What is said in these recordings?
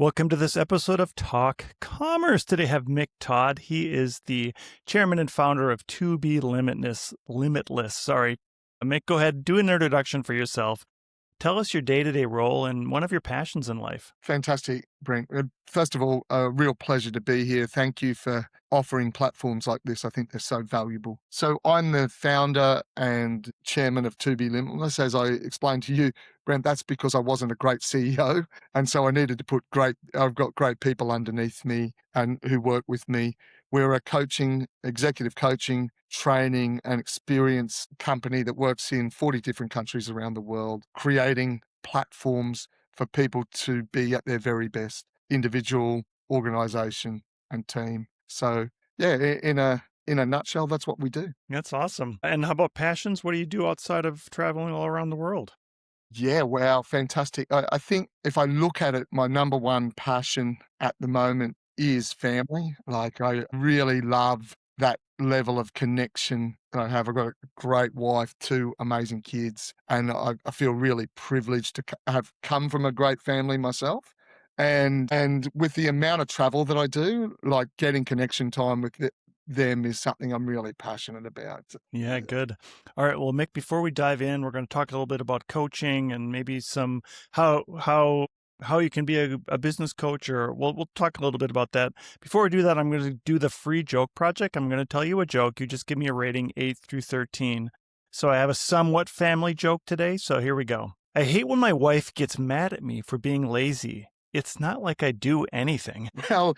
Welcome to this episode of Talk Commerce. Today I have Mick Todd. He is the chairman and founder of To Be Limitless. Sorry. Mick, go ahead, do an introduction for yourself. Tell us your day-to-day role and one of your passions in life. Fantastic, Brent. First of all, a real pleasure to be here. Thank you for offering platforms like this. I think they're so valuable. So I'm the founder and chairman of To Be Limitless. As I explained to you, Brent, that's because I wasn't a great CEO. And so I needed to I've got great people underneath me and who work with me. We're a executive coaching, training and experience company that works in 40 different countries around the world, creating platforms for people to be at their very best, individual, organization, and team. So yeah, in a nutshell, that's what we do. That's awesome. And how about passions? What do you do outside of traveling all around the world? Yeah, wow, fantastic. I think if I look at it, my number one passion at the moment is family. Like I really love that level of connection that I have. I've got a great wife, two amazing kids, and I feel really privileged to have come from a great family myself. And with the amount of travel that I do, like getting connection time with them is something I'm really passionate about. Yeah, good. All right. Well, Mick, before we dive in, we're going to talk a little bit about coaching and maybe some how you can be a business coach, or we'll talk a little bit about that. Before we do that, I'm going to do the free joke project. I'm going to tell you a joke. You just give me a rating 8 through 13. So I have a somewhat family joke today. So here we go. I hate when my wife gets mad at me for being lazy. It's not like I do anything. Well,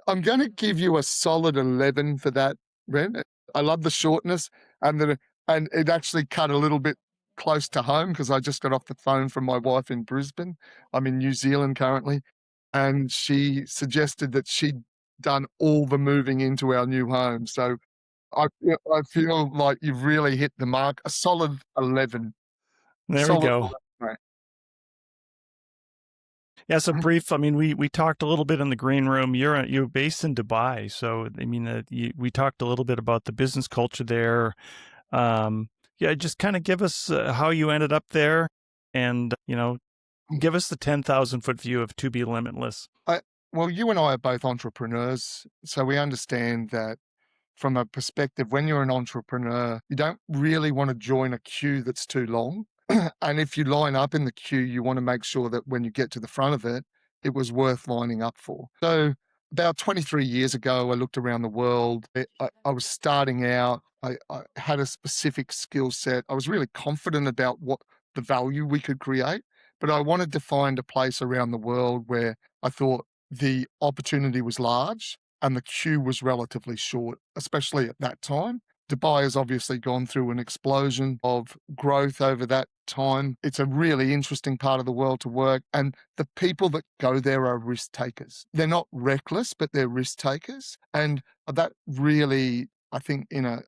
I'm going to give you a solid 11 for that, Brent. I love the shortness and it actually cut a little bit close to home because I just got off the phone from my wife in Brisbane. I'm in New Zealand currently, and she suggested that she'd done all the moving into our new home. So I feel like you've really hit the mark. A solid 11. There we Solid go. 11, right. Yeah, so brief. I mean, we talked a little bit in the green room. You're based in Dubai, so I mean, we talked a little bit about the business culture there. Yeah, just kind of give us how you ended up there, and give us the 10,000-foot view of To Be Limitless. Well, you and I are both entrepreneurs, so we understand that from a perspective, when you're an entrepreneur, you don't really want to join a queue that's too long. And if you line up in the queue, you want to make sure that when you get to the front of it, it was worth lining up for. So about 23 years ago, I looked around the world. I was starting out. I had a specific skill set. I was really confident about what the value we could create, but I wanted to find a place around the world where I thought the opportunity was large and the queue was relatively short, especially at that time. Dubai has obviously gone through an explosion of growth over that time. It's a really interesting part of the world to work, and the people that go there are risk takers. They're not reckless, but they're risk takers, and that really, I think, in a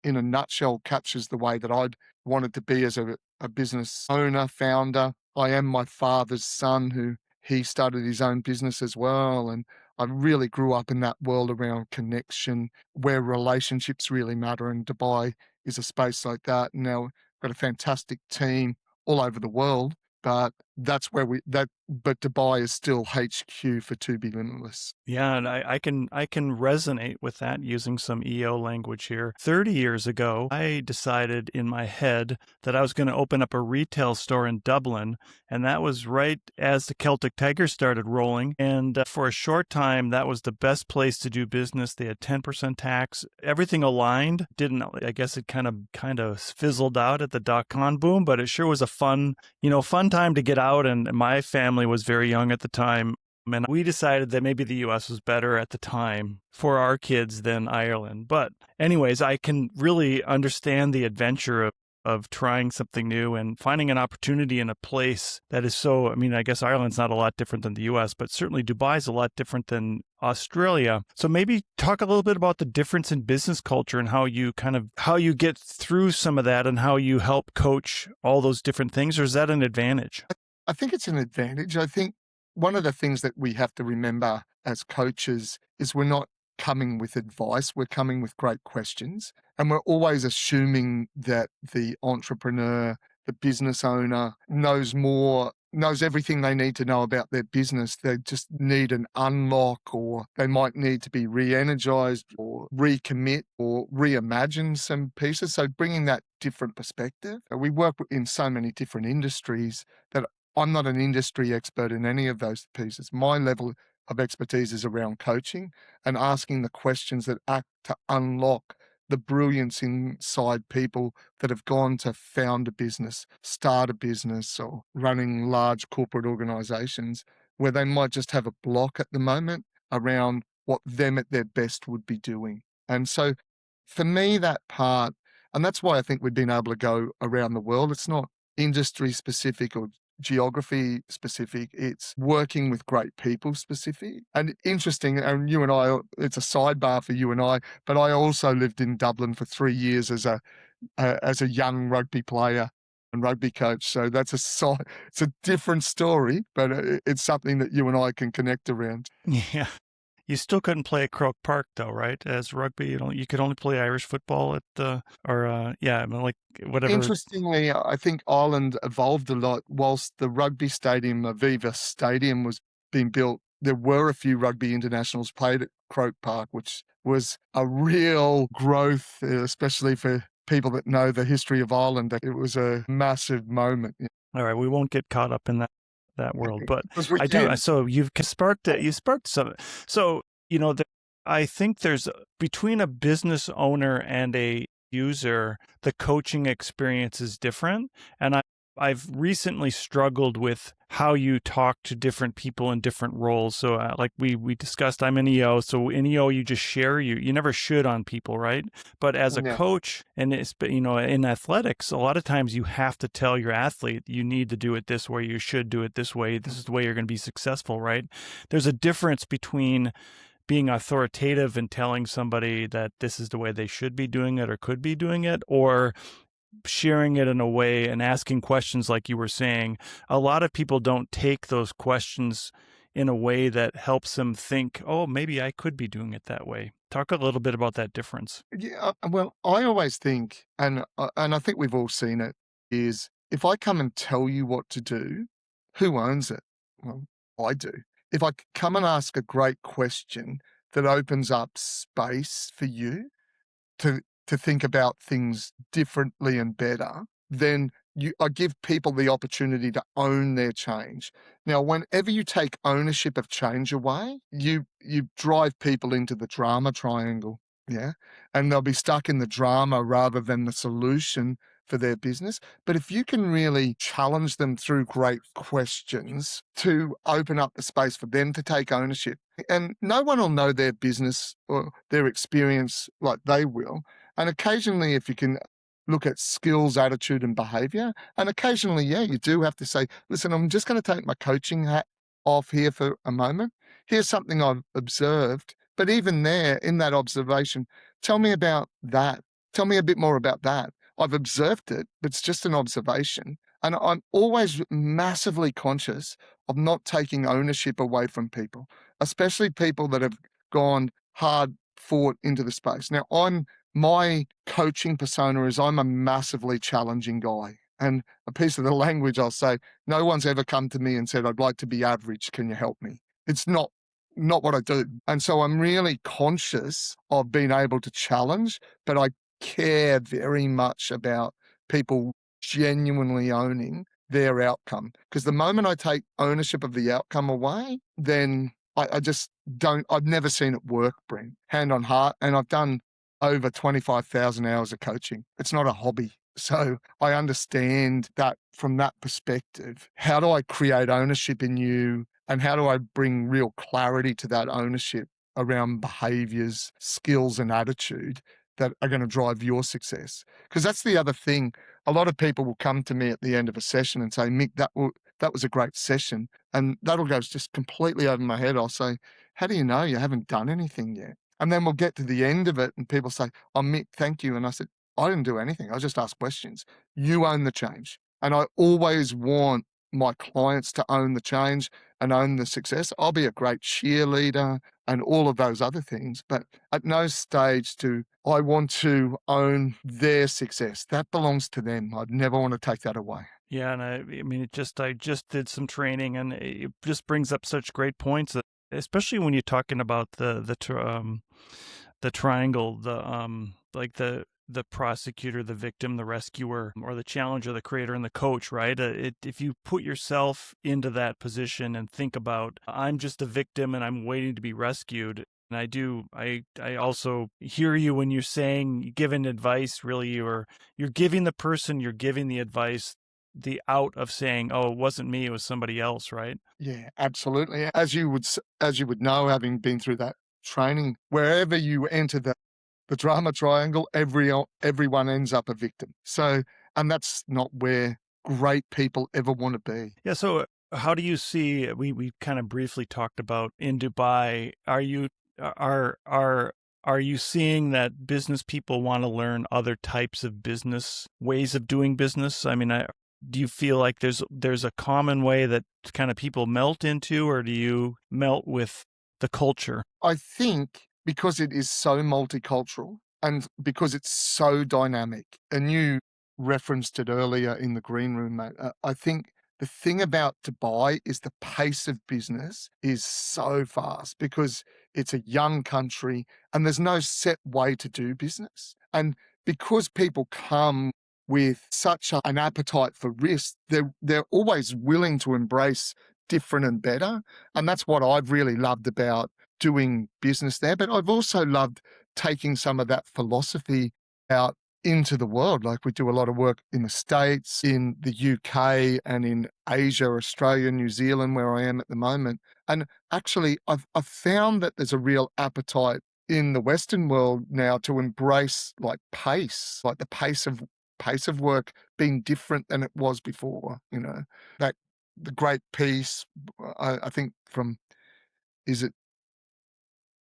nutshell, captures the way that I'd wanted to be as a business owner, founder. I am my father's son, who he started his own business as well, and I really grew up in that world around connection, where relationships really matter, and Dubai is a space like that. Now, we've got a fantastic team all over the world, but that's where but Dubai is still HQ for To Be Limitless. Yeah, and I can resonate with that using some EO language here. 30 years ago, I decided in my head that I was going to open up a retail store in Dublin, and that was right as the Celtic Tiger started rolling. And for a short time, that was the best place to do business. They had 10% tax. Everything aligned. I guess it kind of fizzled out at the dot-com boom, but it sure was a fun time to get out. And my family was very young at the time. And we decided that maybe the U.S. was better at the time for our kids than Ireland. But anyways, I can really understand the adventure of trying something new and finding an opportunity in a place that is so, I mean, I guess Ireland's not a lot different than the U.S., but certainly Dubai is a lot different than Australia. So maybe talk a little bit about the difference in business culture and how you get through some of that and how you help coach all those different things, or is that an advantage? I think it's an advantage. I think one of the things that we have to remember as coaches is we're not coming with advice, we're coming with great questions. And we're always assuming that the entrepreneur, the business owner knows more knows everything they need to know about their business. They just need an unlock, or they might need to be re-energized or recommit or reimagine some pieces. So bringing that different perspective. We work in so many different industries that I'm not an industry expert in any of those pieces. My level of expertise is around coaching and asking the questions that act to unlock the brilliance inside people that have gone to found a business, start a business, or running large corporate organizations where they might just have a block at the moment around what them at their best would be doing. And so for me, that part, and that's why I think we've been able to go around the world. It's not industry specific or geography specific, it's working with great people specific. And interesting, and you and I, it's a sidebar for you and I, but I also lived in Dublin for 3 years as a young rugby player and rugby coach. So that's it's a different story, but it's something that you and I can connect around. Yeah. You still couldn't play at Croke Park though, right? As rugby, you could only play Irish football at the or yeah, I mean like whatever. Interestingly, I think Ireland evolved a lot. Whilst the rugby stadium, Aviva Stadium, was being built, there were a few rugby internationals played at Croke Park, which was a real growth, especially for people that know the history of Ireland. It was a massive moment. All right, we won't get caught up in that world, but Because we I do. can. So you've sparked it. You sparked some. So I think there's between a business owner and a user, the coaching experience is different, and I've recently struggled with how you talk to different people in different roles. So like we discussed, I'm an EO. So in EO, you just share, you never should on people, right? But as a Yeah. coach, and it's, in athletics, a lot of times you have to tell your athlete, you need to do it this way, you should do it this way, this is the way you're going to be successful, right? There's a difference between being authoritative and telling somebody that this is the way they should be doing it or could be doing it, or sharing it in a way and asking questions like you were saying. A lot of people don't take those questions in a way that helps them think, oh, maybe I could be doing it that way. Talk a little bit about that difference. Yeah, well, I always think, and I think we've all seen it, is if I come and tell you what to do, who owns it? Well, I do. If I come and ask a great question that opens up space for you to think about things differently and better, then I give people the opportunity to own their change. Now, whenever you take ownership of change away, you drive people into the drama triangle. Yeah. And they'll be stuck in the drama rather than the solution for their business. But if you can really challenge them through great questions to open up the space for them to take ownership, and no one will know their business or their experience like they will. And occasionally, if you can look at skills, attitude, and behavior, and occasionally, yeah, you do have to say, listen, I'm just going to take my coaching hat off here for a moment. Here's something I've observed. But even there, in that observation, tell me about that. Tell me a bit more about that. I've observed it, but it's just an observation. And I'm always massively conscious of not taking ownership away from people, especially people that have gone hard fought into the space. Now, my coaching persona is I'm a massively challenging guy. And a piece of the language I'll say, no one's ever come to me and said, I'd like to be average. Can you help me? It's not what I do. And so I'm really conscious of being able to challenge, but I care very much about people genuinely owning their outcome. Because the moment I take ownership of the outcome away, then I just don't, I've never seen it work, Brent, hand on heart. And I've done over 25,000 hours of coaching. It's not a hobby. So I understand that from that perspective. How do I create ownership in you? And how do I bring real clarity to that ownership around behaviors, skills, and attitude that are going to drive your success? Because that's the other thing. A lot of people will come to me at the end of a session and say, Mick, that was a great session. And that'll go just completely over my head. I'll say, how do you know you haven't done anything yet? And then we'll get to the end of it and people say, oh, Mick, thank you. And I said, I didn't do anything. I just asked questions. You own the change. And I always want my clients to own the change and own the success. I'll be a great cheerleader and all of those other things, but at no stage do I want to own their success. That belongs to them. I'd never want to take that away. Yeah, and I mean, I just did some training, and it just brings up such great points, especially when you're talking about the triangle, like the prosecutor, the victim, the rescuer, or the challenger, the creator, and the coach, right? If you put yourself into that position and think about, I'm just a victim and I'm waiting to be rescued. And I also hear you when you're saying, giving advice, really, you're giving the person, you're giving the advice, the out of saying, oh, it wasn't me, it was somebody else, right? Yeah, absolutely. As you would know, having been through that training, wherever you enter the drama triangle, everyone ends up a victim. So, and that's not where great people ever want to be. Yeah. So, how do you see? We kind of briefly talked about in Dubai. Are are you seeing that business people want to learn other types of business ways of doing business? I mean, do you feel like there's a common way that kind of people melt into, or do you melt with the culture? I think because it is so multicultural and because it's so dynamic, and you referenced it earlier in the green room, mate. I think the thing about Dubai is the pace of business is so fast because it's a young country and there's no set way to do business. And because people come with such an appetite for risk, they're always willing to embrace different and better. And that's what I've really loved about doing business there. But I've also loved taking some of that philosophy out into the world. Like we do a lot of work in the States, in the UK, and in Asia, Australia, New Zealand, where I am at the moment. And actually, I've found that there's a real appetite in the Western world now to embrace like pace, like the pace of work being different than it was before. You know, that the great piece, I think from is it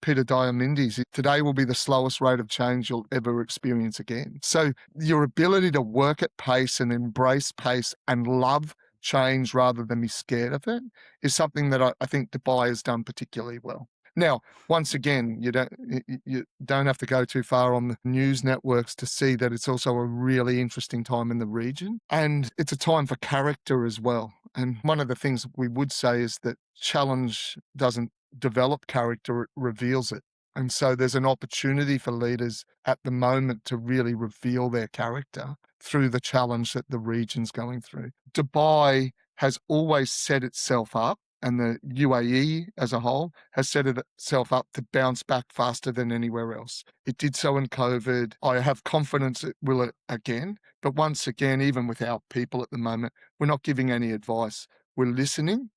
Peter Diamandis, today will be the slowest rate of change you'll ever experience again. So your ability to work at pace and embrace pace and love change rather than be scared of it is something that I think Dubai has done particularly well. Now, once again, you don't have to go too far on the news networks to see that it's also a really interesting time in the region, and it's a time for character as well. And one of the things we would say is that challenge doesn't develop character, it reveals it. And so there's an opportunity for leaders at the moment to really reveal their character through the challenge that the region's going through. Dubai has always set itself up, and the UAE as a whole has set itself up to bounce back faster than anywhere else. It did so in COVID. I have confidence it will again. But once again, even with our people at the moment, we're not giving any advice. We're listening,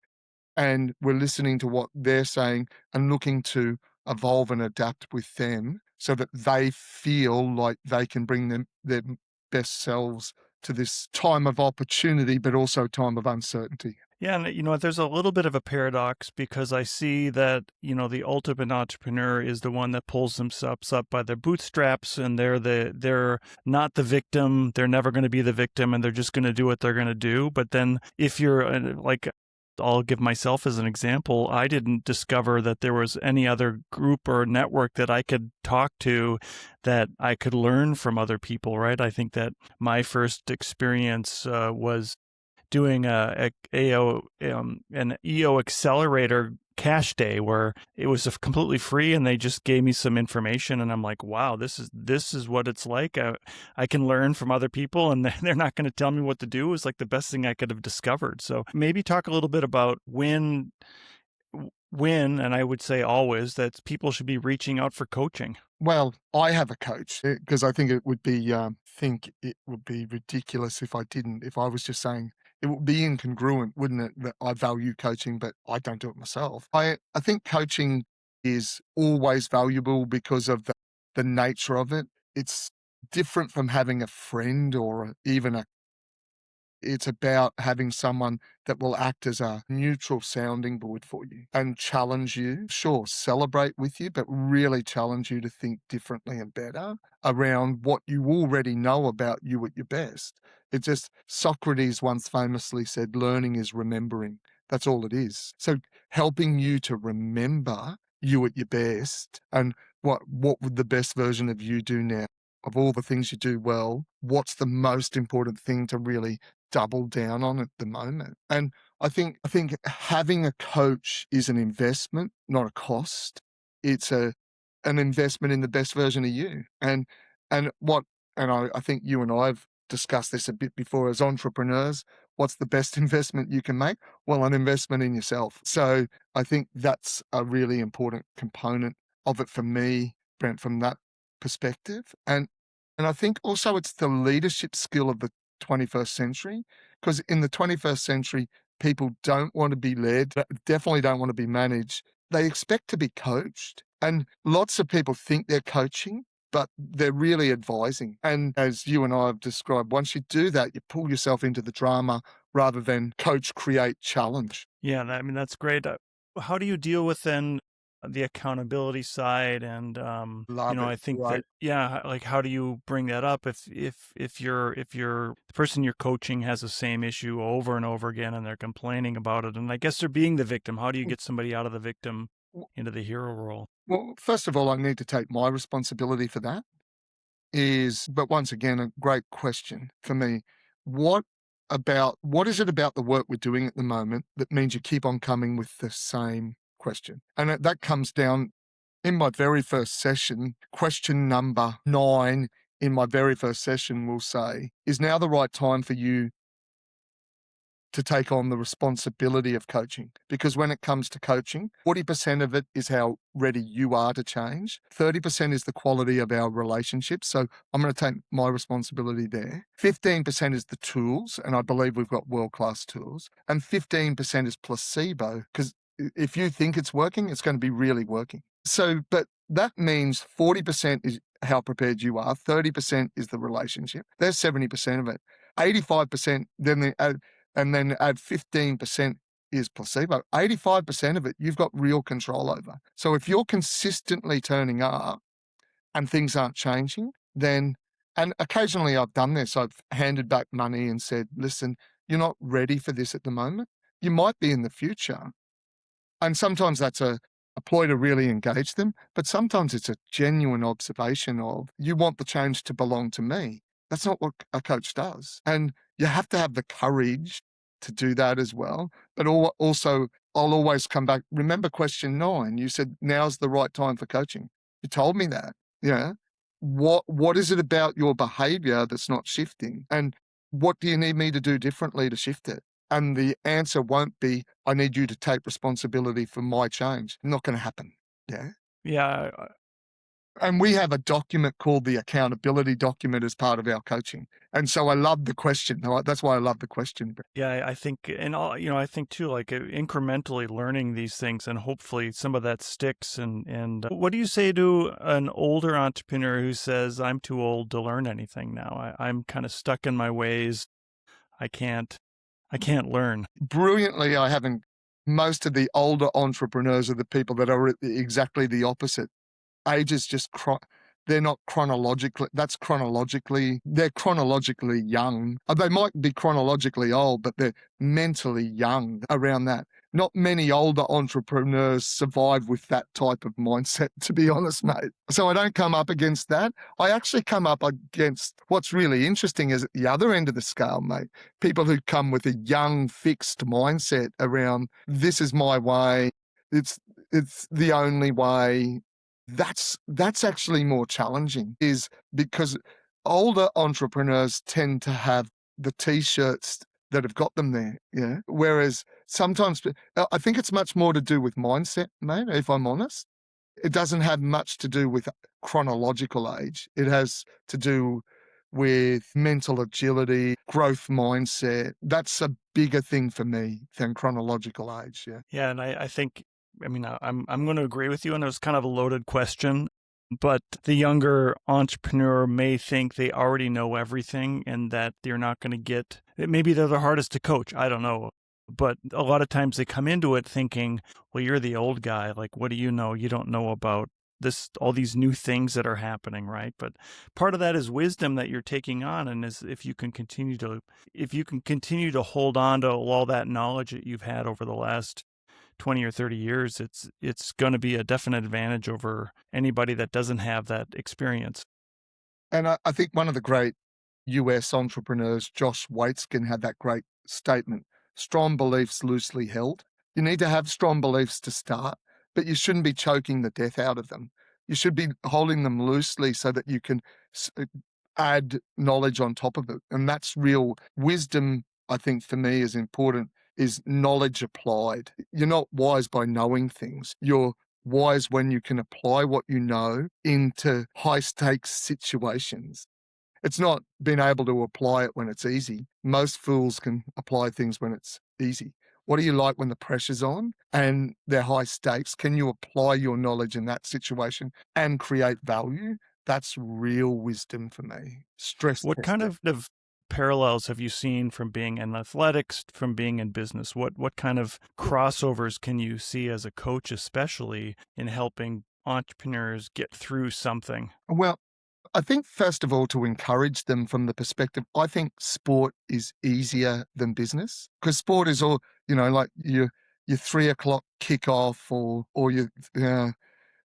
and we're listening to what they're saying and looking to evolve and adapt with them so that they feel like they can bring their best selves to this time of opportunity, but also time of uncertainty. Yeah, and there's a little bit of a paradox because I see that, the ultimate entrepreneur is the one that pulls themselves up by their bootstraps, and they're not the victim. They're never going to be the victim, and they're just going to do what they're going to do. But then if you're like, I'll give myself as an example. I didn't discover that there was any other group or network that I could talk to that I could learn from other people, right? I think that my first experience was doing an EO accelerator cash day where it was completely free and they just gave me some information, and I'm like, wow, this is what it's like. I can learn from other people and they're not going to tell me what to do. It's like the best thing I could have discovered. So maybe talk a little bit about when, and I would say always, that people should be reaching out for coaching. Well, I have a coach because I think think it would be ridiculous if I didn't. If I was just saying it would be incongruent, wouldn't it? That I value coaching, but I don't do it myself. I think coaching is always valuable because of the nature of it. It's different from having a friend or even a it's about having someone that will act as a neutral sounding board for you and challenge you. Sure, celebrate with you, but really challenge you to think differently and better around what you already know about you at your best. It just, Socrates once famously said, learning is remembering. That's all it is. So helping you to remember you at your best and what would the best version of you do now? Of all the things you do well, what's the most important thing to really double down on at the moment. And I think having a coach is an investment, not a cost. It's an investment in the best version of you. And what and I think you and I have discussed this a bit before as entrepreneurs. What's the best investment you can make? Well, an investment in yourself. So I think that's a really important component of it for me, Brent, from that perspective. And I think also it's the leadership skill of the 21st century, because in the 21st century, people don't want to be led, definitely don't want to be managed. They expect to be coached. And lots of people think they're coaching, but they're really advising. And as you and I have described, once you do that, you pull yourself into the drama rather than coach, create, challenge. Yeah, I mean, that's great. How do you deal with then the accountability side? And Love I it. think Right. that, yeah, like how do you bring that up if the person you're coaching has the same issue over and over again and they're complaining about it, and I guess they're being the victim. How do you get somebody out of the victim into the hero role? Well, first of all, I need to take my responsibility for that. But once again, a great question for me. What what is it about the work we're doing at the moment that means you keep on coming with the same question? And that comes down in my very first session, question number 9 in my very first session will say, is now the right time for you to take on the responsibility of coaching? Because when it comes to coaching, 40% of it is how ready you are to change. 30% is the quality of our relationship. So I'm going to take my responsibility there. 15% is the tools, and I believe we've got world-class tools. And 15% is placebo, because if you think it's working, it's going to be really working. So, but that means 40% is how prepared you are. 30% is the relationship. There's 70% of it. 85%, then add 15% is placebo. 85% of it, you've got real control over. So if you're consistently turning up and things aren't changing, then, and occasionally I've done this, I've handed back money and said, listen, you're not ready for this at the moment. You might be in the future. And sometimes that's a ploy to really engage them, but sometimes it's a genuine observation of, you want the change to belong to me. That's not what a coach does. And you have to have the courage to do that as well. But also, I'll always come back. Remember question 9, you said, now's the right time for coaching. You told me that. Yeah. What is it about your behavior that's not shifting? And what do you need me to do differently to shift it? And the answer won't be, I need you to take responsibility for my change. Not going to happen. Yeah. Yeah, And we have a document called the accountability document as part of our coaching. And so I love the question. That's why I love the question. yeah, I think, and all, I think too, like incrementally learning these things, and hopefully some of that sticks. And what do you say to an older entrepreneur who says, "I'm too old to learn anything now. I'm kind of stuck in my ways. I can't, I can't learn." Brilliantly, I haven't. Most of the older entrepreneurs are the people that are exactly the opposite. Age is just they're not chronologically, they're chronologically young. They might be chronologically old, but they're mentally young around that. Not many older entrepreneurs survive with that type of mindset, to be honest, mate. So I don't come up against that. I actually come up against, what's really interesting is at the other end of the scale, mate, people who come with a young, fixed mindset around, this is my way, it's the only way. That's actually more challenging, is because older entrepreneurs tend to have the T-shirts that have got them there, yeah? Whereas sometimes I think it's much more to do with mindset, mate, if I'm honest. It doesn't have much to do with chronological age. It has to do with mental agility, growth mindset. That's a bigger thing for me than chronological age, yeah. Yeah, and I think, I mean, I'm going to agree with you, and it was kind of a loaded question, but the younger entrepreneur may think they already know everything and that they're not going to get. Maybe they're the hardest to coach. I don't know, but a lot of times they come into it thinking, "Well, you're the old guy. Like, what do you know? You don't know about this, all these new things that are happening, right?" But part of that is wisdom that you're taking on, and is if you can continue to hold on to all that knowledge that you've had over the last 20 or 30 years, it's going to be a definite advantage over anybody that doesn't have that experience. And I think one of the great US entrepreneurs, Josh Waitzkin, had that great statement: strong beliefs loosely held. You need to have strong beliefs to start, but you shouldn't be choking the death out of them. You should be holding them loosely so that you can add knowledge on top of it. And that's real wisdom, I think, for me is important, is knowledge applied. You're not wise by knowing things. You're wise when you can apply what you know into high stakes situations. It's not being able to apply it when it's easy. Most fools can apply things when it's easy. What do you like when the pressure's on and they're high stakes? Can you apply your knowledge in that situation and create value? That's real wisdom for me. Stress What test kind it. of parallels have you seen from being in athletics, from being in business? What kind of crossovers can you see as a coach, especially in helping entrepreneurs get through something? Well, I think, first of all, to encourage them from the perspective, I think sport is easier than business because sport is all, like your 3 o'clock kickoff or your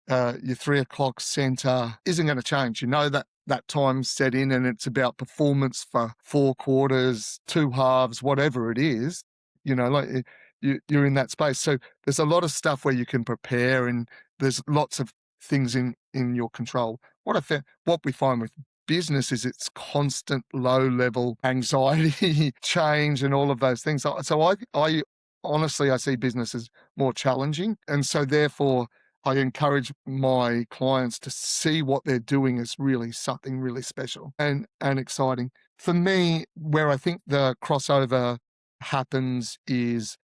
3 o'clock center isn't going to change. You know that time's set in and it's about performance for 4 quarters, 2 halves, whatever it is. Like you're in that space. So there's a lot of stuff where you can prepare, and there's lots of things in your control. What we find with business is it's constant low level anxiety, change, and all of those things. So I honestly I see business as more challenging, and so therefore I encourage my clients to see what they're doing as really something really special and exciting. For me, where I think the crossover happens is,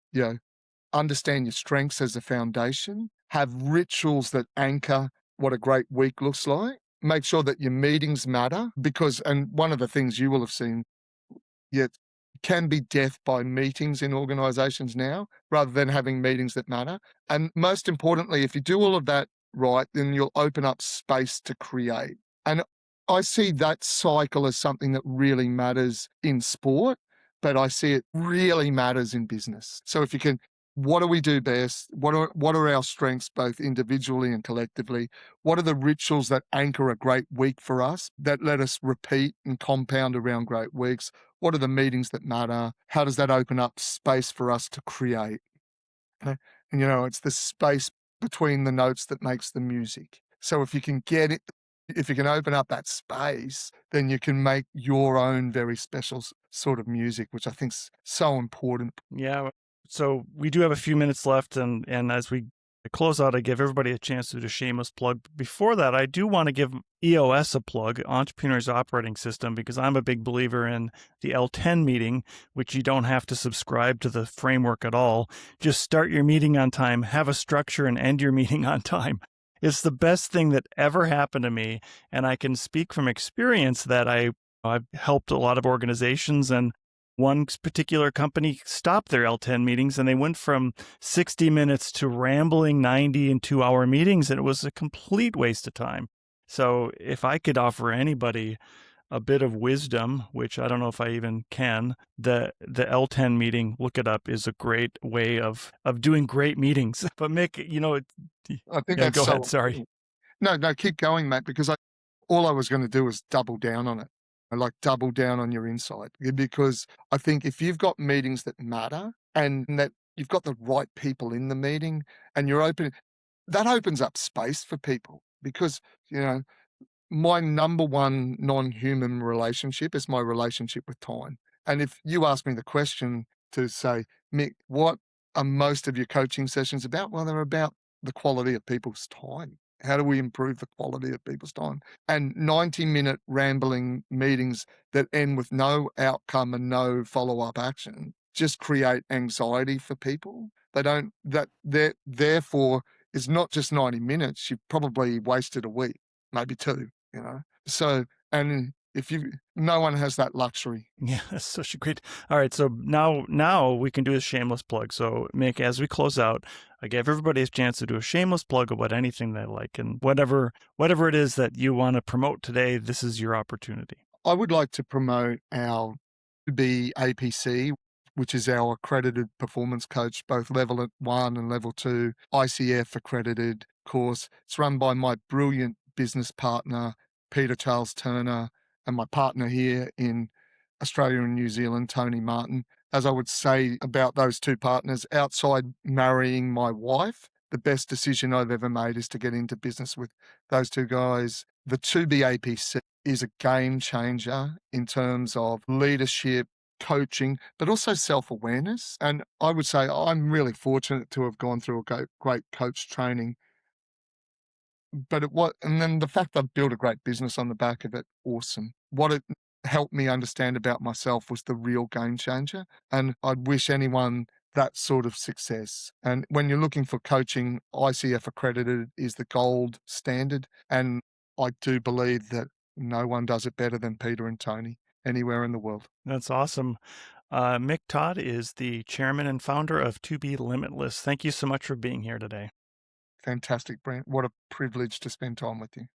understand your strengths as a foundation, have rituals that anchor what a great week looks like. Make sure that your meetings matter because, and one of the things you will have seen, yet can be death by meetings in organizations now rather than having meetings that matter. And most importantly, if you do all of that right, then you'll open up space to create. And I see that cycle as something that really matters in sport, but I see it really matters in business. So if you can, what do we do best? What are our strengths, both individually and collectively? What are the rituals that anchor a great week for us that let us repeat and compound around great weeks? What are the meetings that matter? How does that open up space for us to create? Okay. And it's the space between the notes that makes the music. So if you can get it, if you can open up that space, then you can make your own very special sort of music, which I think is so important. Yeah. So we do have a few minutes left, and as we close out, I give everybody a chance to do a shameless plug. Before that, I do want to give EOS a plug, Entrepreneur's Operating System, because I'm a big believer in the L10 meeting, which you don't have to subscribe to the framework at all. Just start your meeting on time, have a structure, and end your meeting on time. It's the best thing that ever happened to me, and I can speak from experience that I've helped a lot of organizations, and one particular company stopped their L10 meetings and they went from 60 minutes to rambling 90 and 2 hour meetings, and it was a complete waste of time. So if I could offer anybody a bit of wisdom, which I don't know if I even can, the L10 meeting, look it up, is a great way of doing great meetings. But Mick, I think yeah, that's go ahead. so Sorry. important. No, keep going, Matt, because all I was going to do was double down on it. I like double down on your insight because I think if you've got meetings that matter and that you've got the right people in the meeting and you're open, that opens up space for people because, you know, my number one non-human relationship is my relationship with time. And if you ask me the question to say, Mick, what are most of your coaching sessions about? Well, they're about the quality of people's time. How do we improve the quality of people's time? And 90-minute rambling meetings that end with no outcome and no follow-up action just create anxiety for people. Therefore is not just 90 minutes. You've probably wasted a week, maybe two. So, and no one has that luxury. Yeah, that's such a great. All right, so now we can do a shameless plug. So, Mick, as we close out, I gave everybody a chance to do a shameless plug about anything they like, and whatever it is that you want to promote today, this is your opportunity. I would like to promote our APC, which is our accredited performance coach, both level 1 and level 2, ICF accredited course. It's run by my brilliant business partner, Peter Charles Turner, and my partner here in Australia and New Zealand, Tony Martin. As I would say about those two partners, outside marrying my wife, the best decision I've ever made is to get into business with those two guys. The 2B APC is a game changer in terms of leadership, coaching, but also self awareness. And I would say I'm really fortunate to have gone through a great coach training. But and then the fact I've built a great business on the back of it, awesome. What it helped me understand about myself was the real game changer. And I'd wish anyone that sort of success. And when you're looking for coaching, ICF accredited is the gold standard. And I do believe that no one does it better than Peter and Tony anywhere in the world. That's awesome. Mick Todd is the chairman and founder of To Be Limitless. Thank you so much for being here today. Fantastic, Brent. What a privilege to spend time with you.